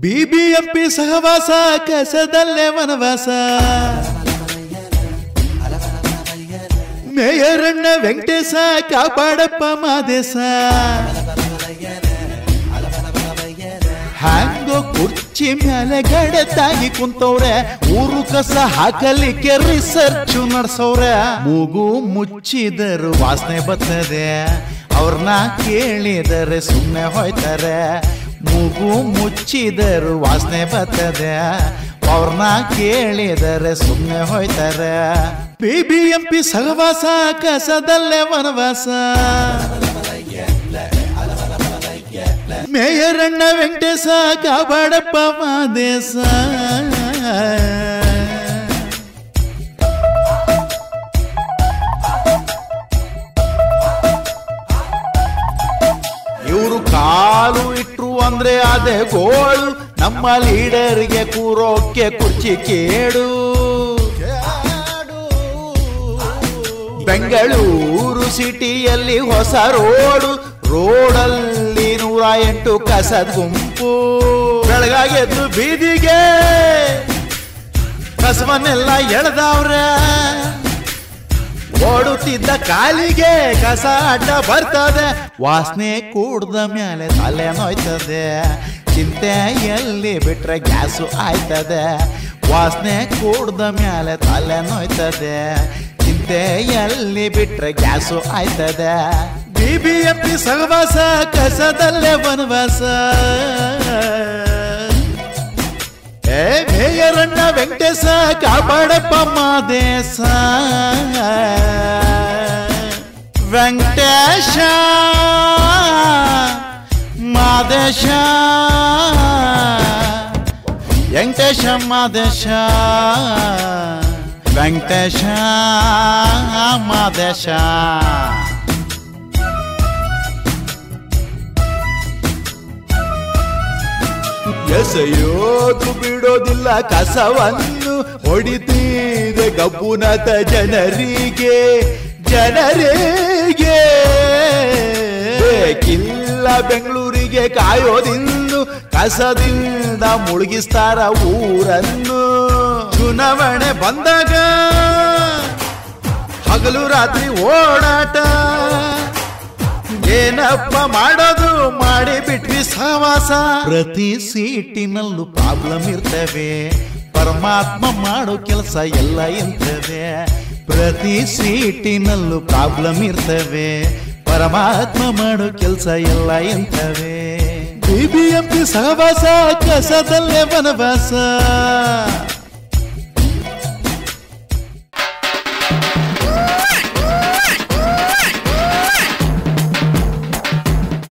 BBMP ಸಹವಾಸ ಕಸದಲ್ಲೇ ವನವಾಸ ಮೇಯರಣ್ಣ ವೆಂಕಟೇಶ ಕಾಪಾಡಪ್ಪ ಮಾದೇಶ ಹ್ಯಾಂಗೋ ಕುರ್ಚಿ ಮೇಲೆ ಗಡೆತಾಗಿ ಕುಂತವ್ರೆ ಊರು ಕಸ ಹಾಕಲಿಕ್ಕೆ ರಿಸರ್ಚ್ ನಡೆಸವ್ರೆ ಮೂಗು ಮುಚ್ಚಿದರು ವಾಸನೆ ಬರ್ತದೆ ಅವ್ರನ್ನ ಕೇಳಿದರೆ ಸುಮ್ಮನೆ ಹೋಯ್ತಾರೆ ಮೂಗು ಮುಚ್ಚಿದರು ವಾಸನೆ ಬರ್ತದೆ ಅವ್ರನ್ನ ಕೇಳಿದರೆ ಸುಮ್ಮನೆ ಹೋಯ್ತಾರೆ ಬಿಬಿಎಂಪಿ ಸಹವಾಸ ಕಸದಲ್ಲೇ ವನವಾಸ ಮೇಯರಣ್ಣ ವೆಂಕಟೇಶ ಕಾಪಾಡಪ್ಪ ಮಾದೇಶ ಇವರು ಕಾಲು ಇಟ್ರು ಅಂದ್ರೆ ಅದೇ ಗೋಳು ನಮ್ಮ ಲೀಡರ್ಗೆ ಕೂರೋಕೆ ಕುರ್ಚಿ ಕೇಡು ಬೆಂಗಳೂರು ಸಿಟಿಯಲ್ಲಿ ಹೊಸ ರೋಡಲ್ಲಿ 108 ಕಸದ ಗುಂಪು ಬೆಳಗಾಗಿ ಎದ್ದು ಬೀದಿಗೆ ಕಸವನ್ನೆಲ್ಲ ಎಳೆದವ್ರೆ ಓಡುತ್ತಿದ್ದ ಕಾಲಿಗೆ ಕಸ ಅಡ್ಡ ಬರ್ತದೆ ವಾಸನೆ ಕೂಡ್ದ ಮೇಲೆ ತಲೆ ನೋಯ್ತದೆ ಚಿಂತೆ ಎಲ್ಲಿ ಬಿಟ್ರೆ ಗ್ಯಾಸು ಆಯ್ತದೆ ವಾಸನೆ ಕೂಡ್ದ ಮೇಲೆ ತಲೆ ನೋಯ್ತದೆ ಚಿಂತೆ ಎಲ್ಲಿ ಬಿಟ್ರೆ ಗ್ಯಾಸು ಆಯ್ತದೆ ಬಿಬಿಎಂಪಿ ಸಹವಾಸ ಕಸದಲ್ಲೇ ವನವಾಸ ಮೇಯರಣ್ಣ ವೆಂಕಟೇಶ ಕಾಪಾಡಪ್ಪ ಮಾದೇಶ ವೆಂಕಟೇಶ ಮಾದೇಶ ವೆಂಕಟೇಶ ಮಾದೇಶ ವೆಂಕಟೇಶ ಮಾದೇಶ ಎಸೆಯೋದು ಬಿಡೋದಿಲ್ಲ ಕಸವನ್ನು ಹೊಡಿತೀರೆ ಗಬ್ಬುನಾಥ ಜನರಿಗೆ ಬೇಕಿಲ್ಲ ಬೆಂಗಳೂರಿಗೆ ಕಾಯೋದಿಂದು ಕಸದಿಂದ ಮುಳುಗಿಸ್ತಾರ ಊರನ್ನು ಚುನಾವಣೆ ಬಂದಾಗ ಹಗಲು ರಾತ್ರಿ ಓಡಾಟ ಏನಪ್ಪ ಮಾಡೋದು ಮಾಡಿ ಬಿಟ್ವಿ ಸಹವಾಸ ಪ್ರತಿ ಸೀಟಿನಲ್ಲೂ ಪ್ರಾಬ್ಲಮ್ ಇರ್ತವೆ ಪರಮಾತ್ಮ ಮಾಡೋ ಕೆಲಸ ಎಲ್ಲ ಇರ್ತವೆ ಪ್ರತಿ ಸೀಟಿನಲ್ಲೂ ಪ್ರಾಬ್ಲಮ್ ಇರ್ತವೆ ಪರಮಾತ್ಮ ಮಾಡೋ ಕೆಲಸ ಎಲ್ಲ ಇರ್ತವೆ ಬಿಬಿಎಂಪಿ ಸಹವಾಸ ಕಸದಲ್ಲೇ ವನವಾಸ